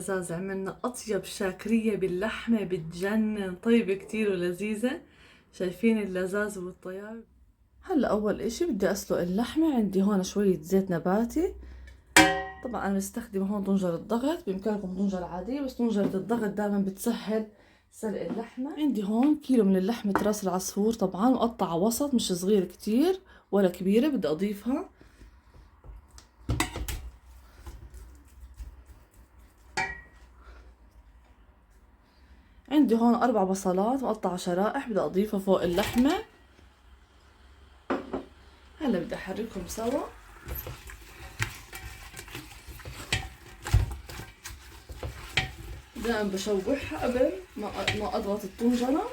اللذاذة عملنا أطيب شاكرية باللحمة بتجنن، طيبة كتير ولذيذة. شايفين اللذاذة والطياب. هلا أول إشي بدي أسلق اللحمة. عندي هون شوية زيت نباتي. طبعا أنا بستخدم هون طنجرة ضغط، بإمكانكم طنجرة عادية بس طنجرة الضغط دائما بتسهل سلق اللحمة. عندي هون كيلو من اللحمة راس العصفور، طبعا مقطعة وسط، مش صغير كتير ولا كبيرة. بدي أضيفها. عندي هون 4 بصلات مقطعة شرائح، بدي أضيفها فوق اللحمة. هلا بدي أحركهم سوا. دائما بشوحها قبل ما أضغط الطنجرة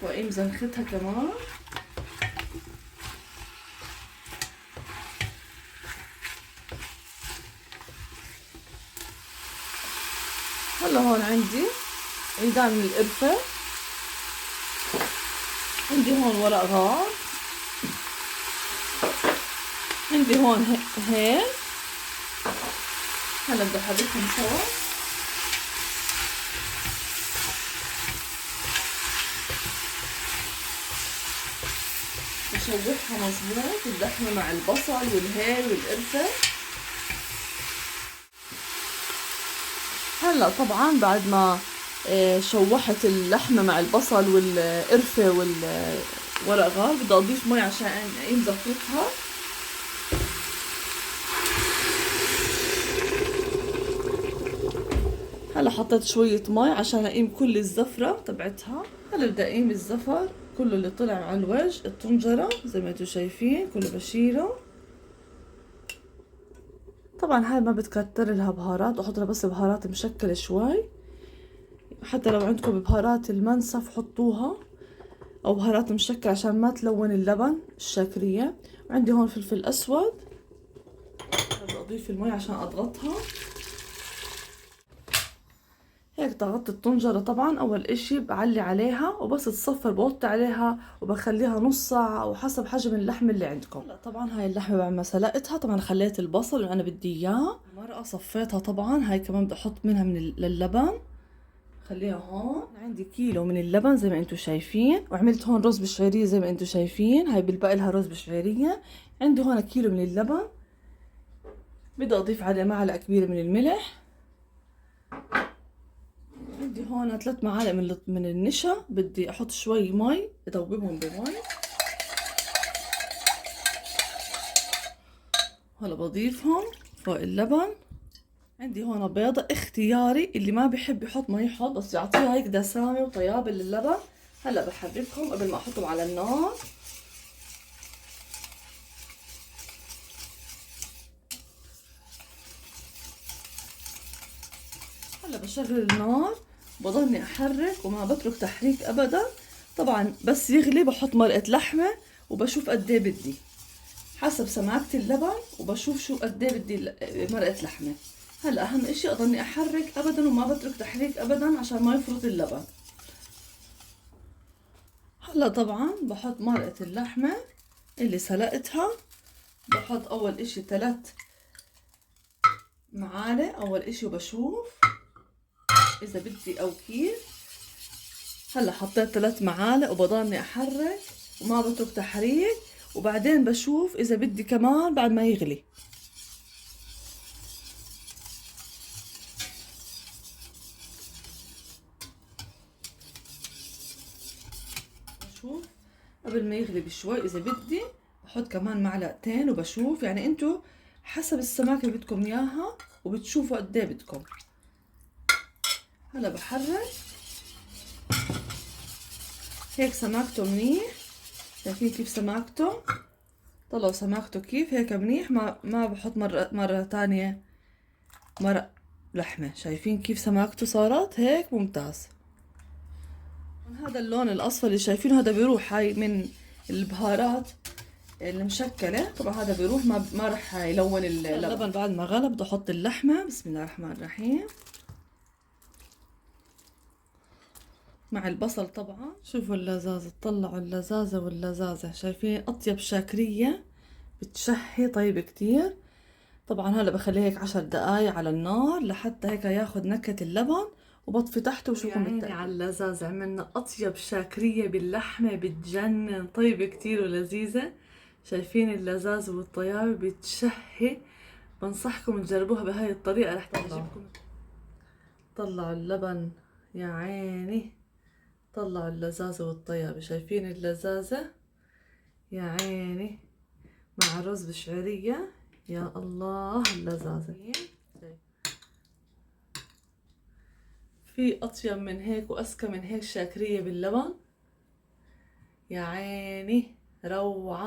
وأقيم زنختها كمان. هلا هون عندي عيدان من القرفة، عندي هون ورق غار، عندي هون هيل. هلا بدي أحركهم سوا. بشوحها مظبوط اللحمة مع البصل والهيل والقرفة. هلا طبعا بعد ما شوحت اللحمة مع البصل والقرفة والورق غار بدي أضيف مي عشان أقيم زفرتها. هلا حطيت شوية مي عشان أقيم كل الزفرة تبعتها. هلا بدي أقيم الزفر كله اللي طلع على الوجه الطنجرة زي ما انتم شايفين، كله بشيله. طبعا هاي ما بتكتر لها بهارات، احط لها بس بهارات مشكلة شوي. حتى لو عندكم بهارات المنسف حطوها او بهارات مشكلة عشان ما تلون اللبن الشاكرية. وعندي هون فلفل اسود. بدي اضيف المي عشان اضغطها. هيك ضغطت الطنجرة. طبعا اول اشي بعلي عليها وبس تصفر بوطي عليها وبخليها نص ساعة او حسب حجم اللحم اللي عندكم. لا طبعا هاي اللحمة بعد ما سلقتها طبعا خليت البصل اللي انا بدي اياه. المرقة صفيتها طبعا. هاي كمان بدي احط منها من للبن. خليها هون. عندي كيلو من اللبن زي ما انتم شايفين، وعملت هون رز بالشعرية زي ما انتم شايفين. هاي بالباقي لها رز بالشعرية. عندي هون كيلو من اللبن. بدي اضيف عليه معلقة كبيرة من الملح. عندي هون 3 معالق من النشا. بدي احط شوي مي ادوبهم بمي. هلا بضيفهم فوق اللبن. عندي هون بيضة اختياري، اللي ما بيحب يحط ما يحط، بس يعطيها هيك دسامة وطيابة للبن. هلا بحركهم قبل ما احطهم على النار. هلا بشغل النار بضلني احرك وما بترك تحريك ابدا. طبعا بس يغلي بحط مرقة لحمة وبشوف قد ايه بدي حسب سماكة اللبن، وبشوف شو قد ايه بدي مرقة لحمة. هلا اهم اشي اضلني احرك ابدا وما بترك تحريك ابدا عشان ما يفرط اللبن. هلا طبعا بحط مرقة اللحمة اللي سلقتها. بحط اول اشي 3 معالق اول اشي وبشوف اذا بدي او كيف. هلا حطيت 3 معالق وبضلني احرك وما بترك تحريك، وبعدين بشوف اذا بدي كمان بعد ما يغلي. بشوف قبل ما يغلي بشوي اذا بدي بحط كمان معلقتين، وبشوف يعني انتو حسب السماكة اللي بدكم اياها وبتشوفوا قد ايه بدكم. هلا بحرك هيك سماكته منيح. شايفين كيف سماكته؟ طلعوا سماكته كيف هيك منيح. ما بحط مرة تانية مرق لحمة. شايفين كيف سماكته صارت هيك ممتاز. هذا اللون الاصفر اللي شايفينه هذا بيروح هاي من البهارات المشكلة. طبعا هذا بيروح ما رح يلون اللبن. بعد ما غلى بدي احط اللحمة. بسم الله الرحمن الرحيم. مع البصل طبعا. شوفوا اللذاذة، طلعوا اللذاذة واللذاذة. شايفين اطيب شاكرية بتشهي طيب كتير. طبعا هلا بخليه هيك 10 دقايق على النار لحتى هيك ياخد نكهة اللبن، وبطفي تحته وشوفكم بالتأكيد. على اللذاذ عملنا أطيب شاكرية باللحمة بتجنن، طيبة كتير ولذيذة. شايفين اللذاذ والطيابة بتشهي، بنصحكم تجربوها بهاي الطريقة رح تعجبكم. طلعوا اللبن يا عيني، طلعوا اللذاذة والطيابة، شايفين اللذاذة يا عيني مع رز بشعرية، يا الله اللذاذة. في أطيب من هيك وأذكى من هيك شاكرية باللبن، يا عيني روعة.